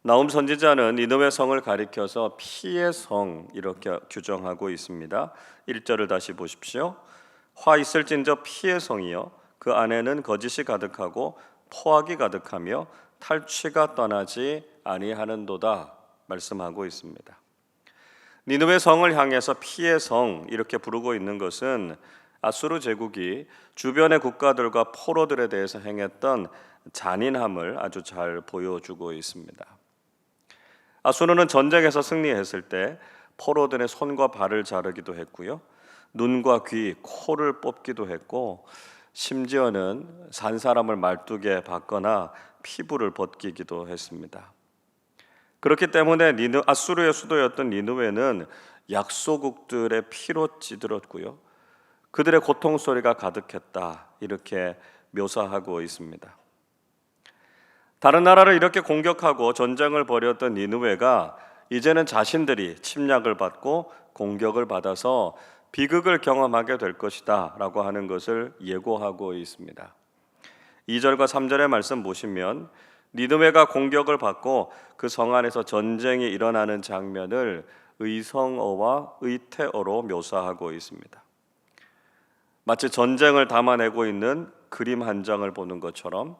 나훔 선지자는 니느웨 성을 가리켜서 피의 성 이렇게 규정하고 있습니다. 1절을 다시 보십시오. 화 있을진저 피의 성이여 그 안에는 거짓이 가득하고 포악이 가득하며 탈취가 떠나지 아니하는도다 말씀하고 있습니다. 니느웨 성을 향해서 피의 성 이렇게 부르고 있는 것은 아수르 제국이 주변의 국가들과 포로들에 대해서 행했던 잔인함을 아주 잘 보여주고 있습니다. 아수르는 전쟁에서 승리했을 때 포로들의 손과 발을 자르기도 했고요. 눈과 귀, 코를 뽑기도 했고 심지어는 산 사람을 말뚝에 박거나 피부를 벗기기도 했습니다. 그렇기 때문에 아수르의 수도였던 니느웨는 약소국들의 피로 찌들었고요. 그들의 고통 소리가 가득했다 이렇게 묘사하고 있습니다. 다른 나라를 이렇게 공격하고 전쟁을 벌였던 니느웨가 이제는 자신들이 침략을 받고 공격을 받아서 비극을 경험하게 될 것이다 라고 하는 것을 예고하고 있습니다. 2절과 3절의 말씀 보시면 니느웨가 공격을 받고 그 성 안에서 전쟁이 일어나는 장면을 의성어와 의태어로 묘사하고 있습니다. 마치 전쟁을 담아내고 있는 그림 한 장을 보는 것처럼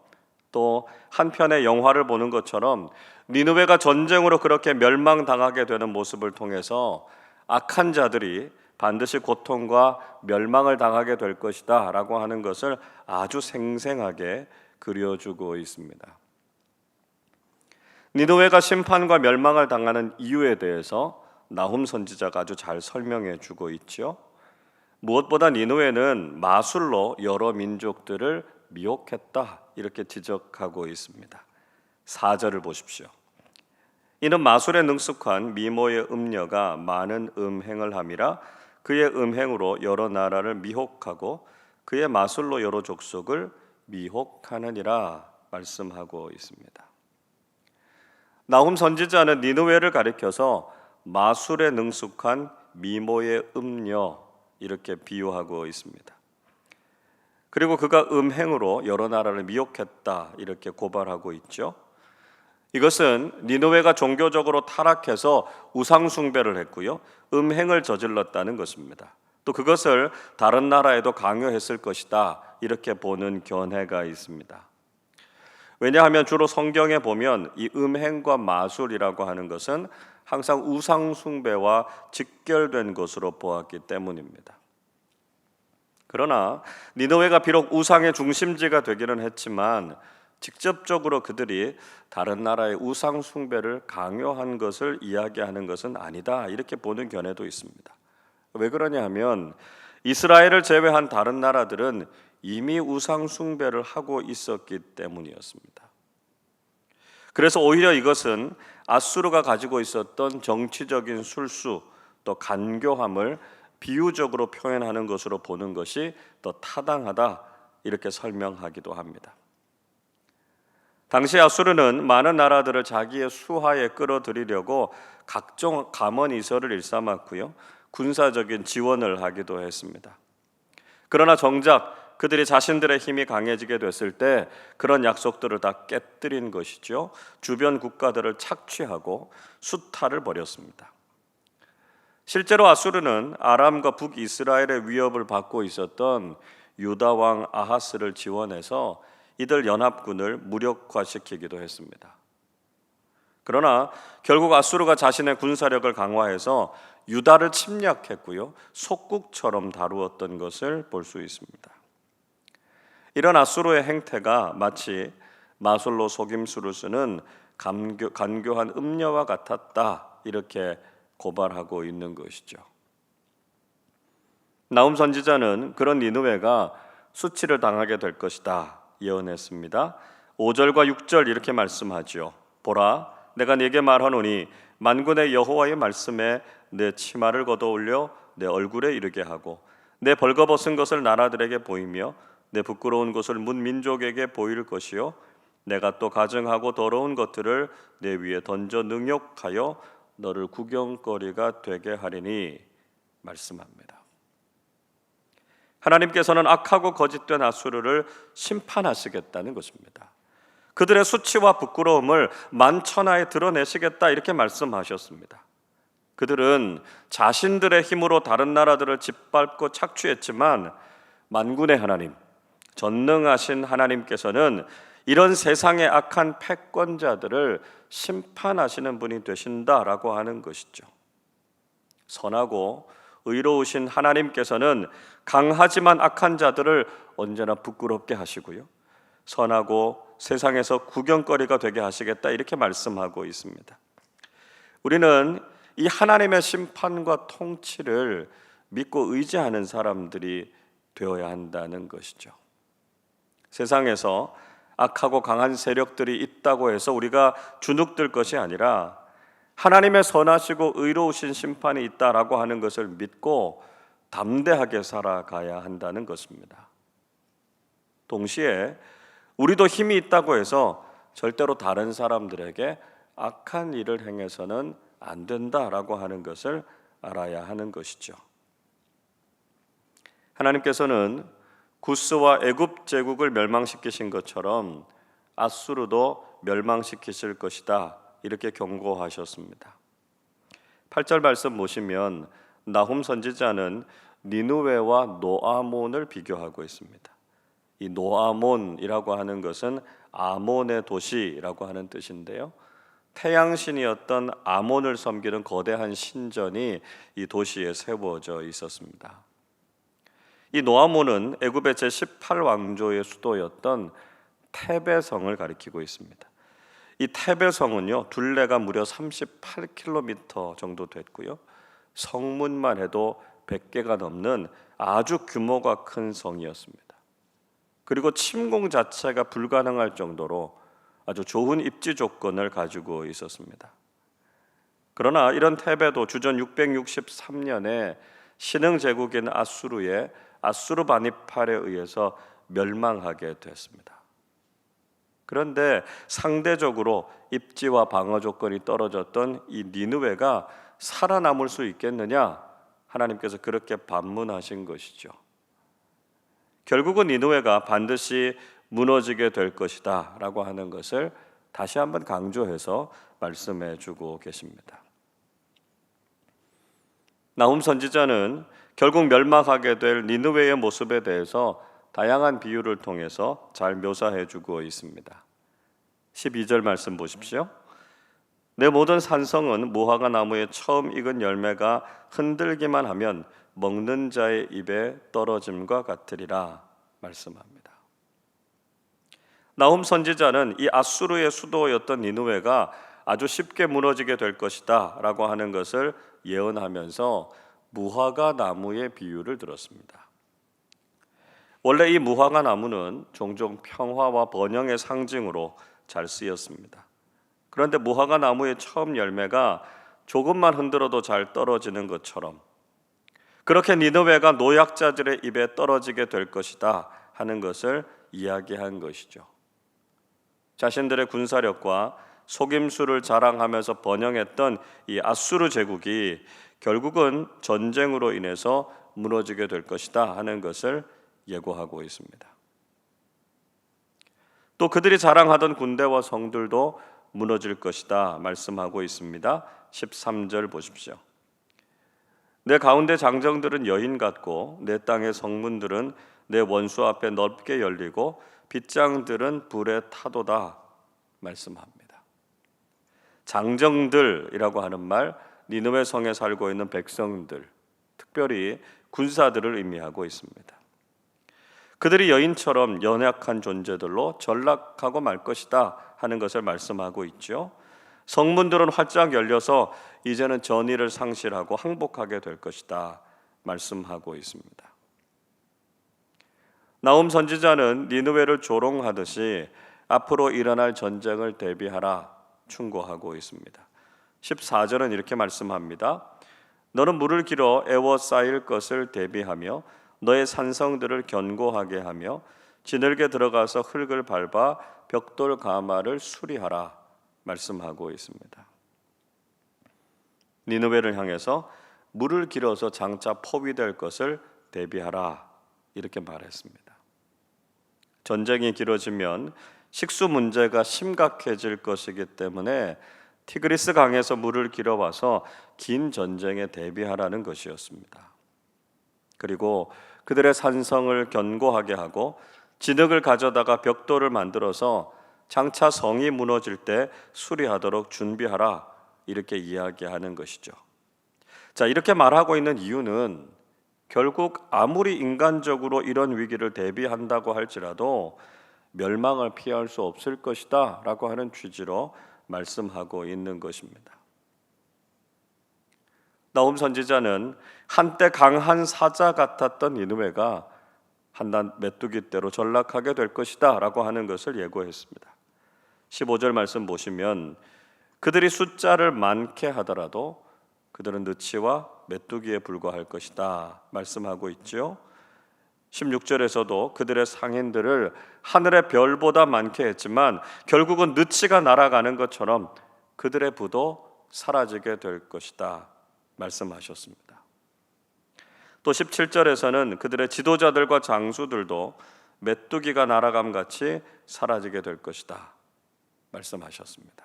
또 한 편의 영화를 보는 것처럼 니느웨가 전쟁으로 그렇게 멸망당하게 되는 모습을 통해서 악한 자들이 반드시 고통과 멸망을 당하게 될 것이다 라고 하는 것을 아주 생생하게 그려주고 있습니다. 니느웨가 심판과 멸망을 당하는 이유에 대해서 나훔 선지자가 아주 잘 설명해 주고 있죠. 무엇보다 니느웨는 마술로 여러 민족들을 미혹했다 이렇게 지적하고 있습니다. 4절을 보십시오. 이는 마술에 능숙한 미모의 음녀가 많은 음행을 함이라 그의 음행으로 여러 나라를 미혹하고 그의 마술로 여러 족속을 미혹하느니라 말씀하고 있습니다. 나훔 선지자는 니느웨를 가리켜서 마술에 능숙한 미모의 음녀 이렇게 비유하고 있습니다. 그리고 그가 음행으로 여러 나라를 미혹했다 이렇게 고발하고 있죠. 이것은 니느웨가 종교적으로 타락해서 우상 숭배를 했고요. 음행을 저질렀다는 것입니다. 또 그것을 다른 나라에도 강요했을 것이다 이렇게 보는 견해가 있습니다. 왜냐하면 주로 성경에 보면 이 음행과 마술이라고 하는 것은 항상 우상 숭배와 직결된 것으로 보았기 때문입니다. 그러나 니느웨가 비록 우상의 중심지가 되기는 했지만 직접적으로 그들이 다른 나라의 우상 숭배를 강요한 것을 이야기하는 것은 아니다 이렇게 보는 견해도 있습니다. 왜 그러냐 하면 이스라엘을 제외한 다른 나라들은 이미 우상 숭배를 하고 있었기 때문이었습니다. 그래서 오히려 이것은 아수르가 가지고 있었던 정치적인 술수 또 간교함을 비유적으로 표현하는 것으로 보는 것이 더 타당하다 이렇게 설명하기도 합니다. 당시 아수르는 많은 나라들을 자기의 수하에 끌어들이려고 각종 감언이설을 일삼았고요. 군사적인 지원을 하기도 했습니다. 그러나 정작 그들이 자신들의 힘이 강해지게 됐을 때 그런 약속들을 다 깨뜨린 것이죠. 주변 국가들을 착취하고 수탈을 벌였습니다. 실제로 아수르는 아람과 북이스라엘의 위협을 받고 있었던 유다 왕 아하스를 지원해서 이들 연합군을 무력화시키기도 했습니다. 그러나 결국 아수르가 자신의 군사력을 강화해서 유다를 침략했고요. 속국처럼 다루었던 것을 볼 수 있습니다. 이런 아수르의 행태가 마치 마술로 속임수를 쓰는 간교한 음녀와 같았다 이렇게 고발하고 있는 것이죠. 나훔 선지자는 그런 니느웨가 수치를 당하게 될 것이다 예언했습니다. 5절과 6절 이렇게 말씀하죠. 보라, 내가 네게 말하노니 만군의 여호와의 말씀에 내 치마를 걷어올려 내 얼굴에 이르게 하고 내 벌거벗은 것을 나라들에게 보이며 내 부끄러운 것을 문 민족에게 보일 것이요 내가 또 가증하고 더러운 것들을 내 위에 던져 능욕하여 너를 구경거리가 되게 하리니 말씀합니다. 하나님께서는 악하고 거짓된 아수르를 심판하시겠다는 것입니다. 그들의 수치와 부끄러움을 만천하에 드러내시겠다 이렇게 말씀하셨습니다. 그들은 자신들의 힘으로 다른 나라들을 짓밟고 착취했지만 만군의 하나님, 전능하신 하나님께서는 이런 세상의 악한 패권자들을 심판하시는 분이 되신다라고 하는 것이죠. 선하고 의로우신 하나님께서는 강하지만 악한 자들을 언제나 부끄럽게 하시고요, 선하고 세상에서 구경거리가 되게 하시겠다 이렇게 말씀하고 있습니다. 우리는 이 하나님의 심판과 통치를 믿고 의지하는 사람들이 되어야 한다는 것이죠. 세상에서 악하고 강한 세력들이 있다고 해서 우리가 주눅들 것이 아니라 하나님의 선하시고 의로우신 심판이 있다라고 하는 것을 믿고 담대하게 살아가야 한다는 것입니다. 동시에 우리도 힘이 있다고 해서 절대로 다른 사람들에게 악한 일을 행해서는 안 된다라고 하는 것을 알아야 하는 것이죠. 하나님께서는 구스와 애굽 제국을 멸망시키신 것처럼 아수르도 멸망시키실 것이다 이렇게 경고하셨습니다. 8절 말씀 보시면 나훔 선지자는 니느웨와 노아몬을 비교하고 있습니다. 이 노아몬이라고 하는 것은 아몬의 도시라고 하는 뜻인데요, 태양신이었던 아몬을 섬기는 거대한 신전이 이 도시에 세워져 있었습니다. 이 노아몬은 애굽의 제18왕조의 수도였던 테베성을 가리키고 있습니다. 이 테베성은요, 둘레가 무려 38km 정도 됐고요, 성문만 해도 100개가 넘는 아주 규모가 큰 성이었습니다. 그리고 침공 자체가 불가능할 정도로 아주 좋은 입지 조건을 가지고 있었습니다. 그러나 이런 테베도 주전 663년에 신흥 제국인 아수르의 아수르바니팔에 의해서 멸망하게 됐습니다. 그런데 상대적으로 입지와 방어 조건이 떨어졌던 이 니느웨가 살아남을 수 있겠느냐? 하나님께서 그렇게 반문하신 것이죠. 결국은 니느웨가 반드시 무너지게 될 것이다 라고 하는 것을 다시 한번 강조해서 말씀해 주고 계십니다. 나훔 선지자는 결국 멸망하게 될 니느웨의 모습에 대해서 다양한 비유를 통해서 잘 묘사해 주고 있습니다. 12절 말씀 보십시오. 내 모든 산성은 무화과 나무에 처음 익은 열매가 흔들기만 하면 먹는 자의 입에 떨어짐과 같으리라 말씀합니다. 나훔 선지자는 이 아수르의 수도였던 니느웨가 아주 쉽게 무너지게 될 것이다 라고 하는 것을 예언하면서 무화과 나무의 비유를 들었습니다. 원래 이 무화과 나무는 종종 평화와 번영의 상징으로 잘 쓰였습니다. 그런데 무화과 나무의 처음 열매가 조금만 흔들어도 잘 떨어지는 것처럼 그렇게 니느웨가 노약자들의 입에 떨어지게 될 것이다 하는 것을 이야기한 것이죠. 자신들의 군사력과 속임수를 자랑하면서 번영했던 이 아수르 제국이 결국은 전쟁으로 인해서 무너지게 될 것이다 하는 것을 예고하고 있습니다. 또 그들이 자랑하던 군대와 성들도 무너질 것이다 말씀하고 있습니다. 13절 보십시오. 내 가운데 장정들은 여인 같고 내 땅의 성문들은 내 원수 앞에 넓게 열리고 빗장들은 불에 타도다 말씀합니다. 장정들이라고 하는 말, 니느웨 성에 살고 있는 백성들, 특별히 군사들을 의미하고 있습니다. 그들이 여인처럼 연약한 존재들로 전락하고 말 것이다 하는 것을 말씀하고 있죠. 성문들은 활짝 열려서 이제는 전의를 상실하고 항복하게 될 것이다 말씀하고 있습니다. 나훔 선지자는 니느웨를 조롱하듯이 앞으로 일어날 전쟁을 대비하라 충고하고 있습니다. 14절은 이렇게 말씀합니다. 너는 물을 길어 에워싸일 것을 대비하며 너의 산성들을 견고하게 하며 지늘게 들어가서 흙을 밟아 벽돌 가마를 수리하라 말씀하고 있습니다. 니느웨를 향해서 물을 길어서 장차 포위될 것을 대비하라 이렇게 말했습니다. 전쟁이 길어지면 식수 문제가 심각해질 것이기 때문에 티그리스 강에서 물을 길어와서 긴 전쟁에 대비하라는 것이었습니다. 그리고 그들의 산성을 견고하게 하고 진흙을 가져다가 벽돌을 만들어서 장차 성이 무너질 때 수리하도록 준비하라, 이렇게 이야기하는 것이죠. 자, 이렇게 말하고 있는 이유는 결국 아무리 인간적으로 이런 위기를 대비한다고 할지라도 멸망을 피할 수 없을 것이다 라고 하는 취지로 말씀하고 있는 것입니다. 나훔 선지자는 한때 강한 사자 같았던 니느웨가 한낱 메뚜기 떼로 전락하게 될 것이다 라고 하는 것을 예고했습니다. 15절 말씀 보시면 그들이 숫자를 많게 하더라도 그들은 느치와 메뚜기에 불과할 것이다 말씀하고 있죠. 16절에서도 그들의 상인들을 하늘의 별보다 많게 했지만 결국은 느치가 날아가는 것처럼 그들의 부도 사라지게 될 것이다 말씀하셨습니다. 또 17절에서는 그들의 지도자들과 장수들도 메뚜기가 날아감 같이 사라지게 될 것이다 말씀하셨습니다.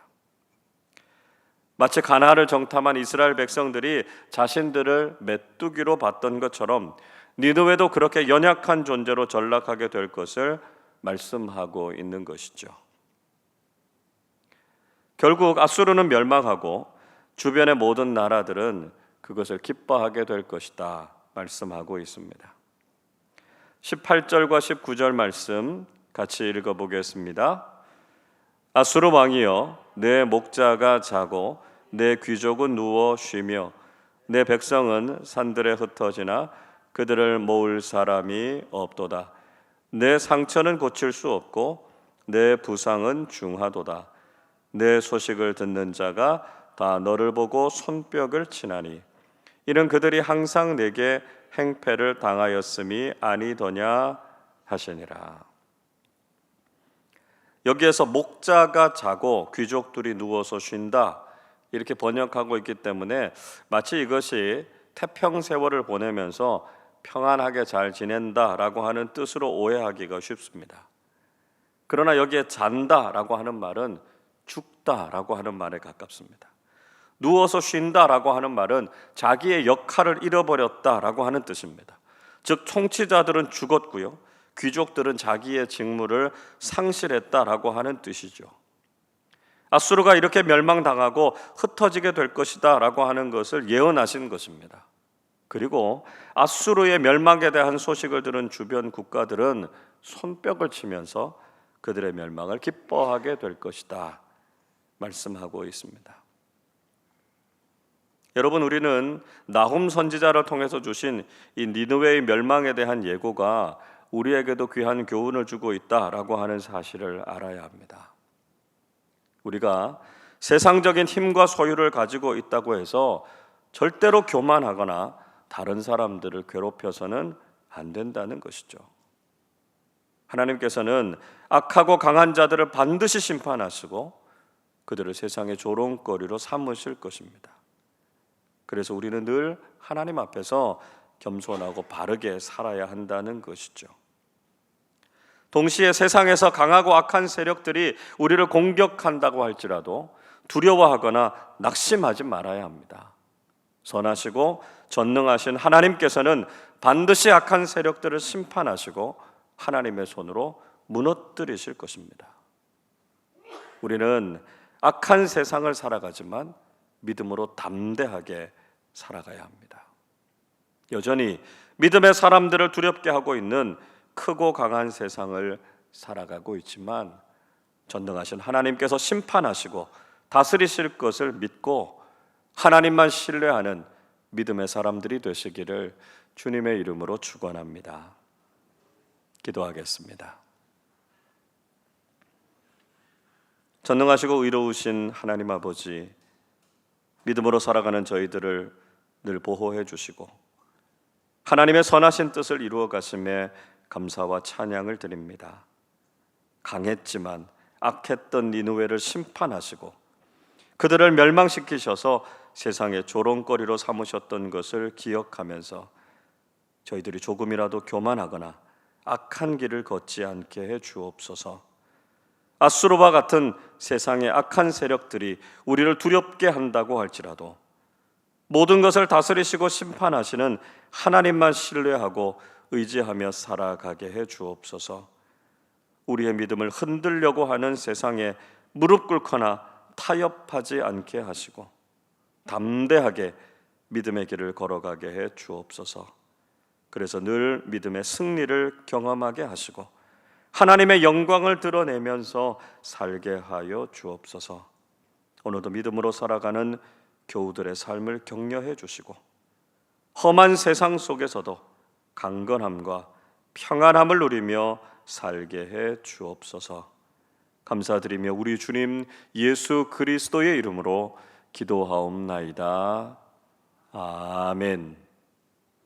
마치 가나안을 정탐한 이스라엘 백성들이 자신들을 메뚜기로 봤던 것처럼 니느웨도 그렇게 연약한 존재로 전락하게 될 것을 말씀하고 있는 것이죠. 결국 아수르는 멸망하고 주변의 모든 나라들은 그것을 기뻐하게 될 것이다 말씀하고 있습니다. 18절과 19절 말씀 같이 읽어보겠습니다. 아수르 왕이여, 내 목자가 자고 내 귀족은 누워 쉬며 내 백성은 산들에 흩어지나 그들을 모을 사람이 없도다. 내 상처는 고칠 수 없고 내 부상은 중하도다. 내 소식을 듣는 자가 다 너를 보고 손뼉을 치나니 이는 그들이 항상 내게 행패를 당하였음이 아니더냐 하시니라. 여기에서 목자가 자고 귀족들이 누워서 쉰다 이렇게 번역하고 있기 때문에 마치 이것이 태평세월을 보내면서 평안하게 잘 지낸다라고 하는 뜻으로 오해하기가 쉽습니다. 그러나 여기에 잔다라고 하는 말은 죽다라고 하는 말에 가깝습니다. 누워서 쉰다라고 하는 말은 자기의 역할을 잃어버렸다라고 하는 뜻입니다. 즉 통치자들은 죽었고요, 귀족들은 자기의 직무를 상실했다라고 하는 뜻이죠. 아수르가 이렇게 멸망당하고 흩어지게 될 것이다 라고 하는 것을 예언하신 것입니다. 그리고 아수르의 멸망에 대한 소식을 들은 주변 국가들은 손뼉을 치면서 그들의 멸망을 기뻐하게 될 것이다 말씀하고 있습니다. 여러분, 우리는 나훔 선지자를 통해서 주신 이 니느웨의 멸망에 대한 예고가 우리에게도 귀한 교훈을 주고 있다라고 하는 사실을 알아야 합니다. 우리가 세상적인 힘과 소유를 가지고 있다고 해서 절대로 교만하거나 다른 사람들을 괴롭혀서는 안 된다는 것이죠. 하나님께서는 악하고 강한 자들을 반드시 심판하시고 그들을 세상의 조롱거리로 삼으실 것입니다. 그래서 우리는 늘 하나님 앞에서 겸손하고 바르게 살아야 한다는 것이죠. 동시에 세상에서 강하고 악한 세력들이 우리를 공격한다고 할지라도 두려워하거나 낙심하지 말아야 합니다. 선하시고 전능하신 하나님께서는 반드시 악한 세력들을 심판하시고 하나님의 손으로 무너뜨리실 것입니다. 우리는 악한 세상을 살아가지만 믿음으로 담대하게 살아가야 합니다. 여전히 믿음의 사람들을 두렵게 하고 있는 크고 강한 세상을 살아가고 있지만 전능하신 하나님께서 심판하시고 다스리실 것을 믿고 하나님만 신뢰하는 믿음의 사람들이 되시기를 주님의 이름으로 축원합니다. 기도하겠습니다. 전능하시고 의로우신 하나님 아버지, 믿음으로 살아가는 저희들을 늘 보호해 주시고 하나님의 선하신 뜻을 이루어 가심에 감사와 찬양을 드립니다. 강했지만 악했던 니느웨를 심판하시고 그들을 멸망시키셔서 세상의 조롱거리로 삼으셨던 것을 기억하면서 저희들이 조금이라도 교만하거나 악한 길을 걷지 않게 해 주옵소서. 아수르와 같은 세상의 악한 세력들이 우리를 두렵게 한다고 할지라도 모든 것을 다스리시고 심판하시는 하나님만 신뢰하고 의지하며 살아가게 해 주옵소서. 우리의 믿음을 흔들려고 하는 세상에 무릎 꿇거나 타협하지 않게 하시고 담대하게 믿음의 길을 걸어가게 해 주옵소서. 그래서 늘 믿음의 승리를 경험하게 하시고 하나님의 영광을 드러내면서 살게 하여 주옵소서. 오늘도 믿음으로 살아가는 교우들의 삶을 격려해 주시고 험한 세상 속에서도 강건함과 평안함을 누리며 살게 해 주옵소서. 감사드리며 우리 주님 예수 그리스도의 이름으로 기도하옵나이다. 아멘.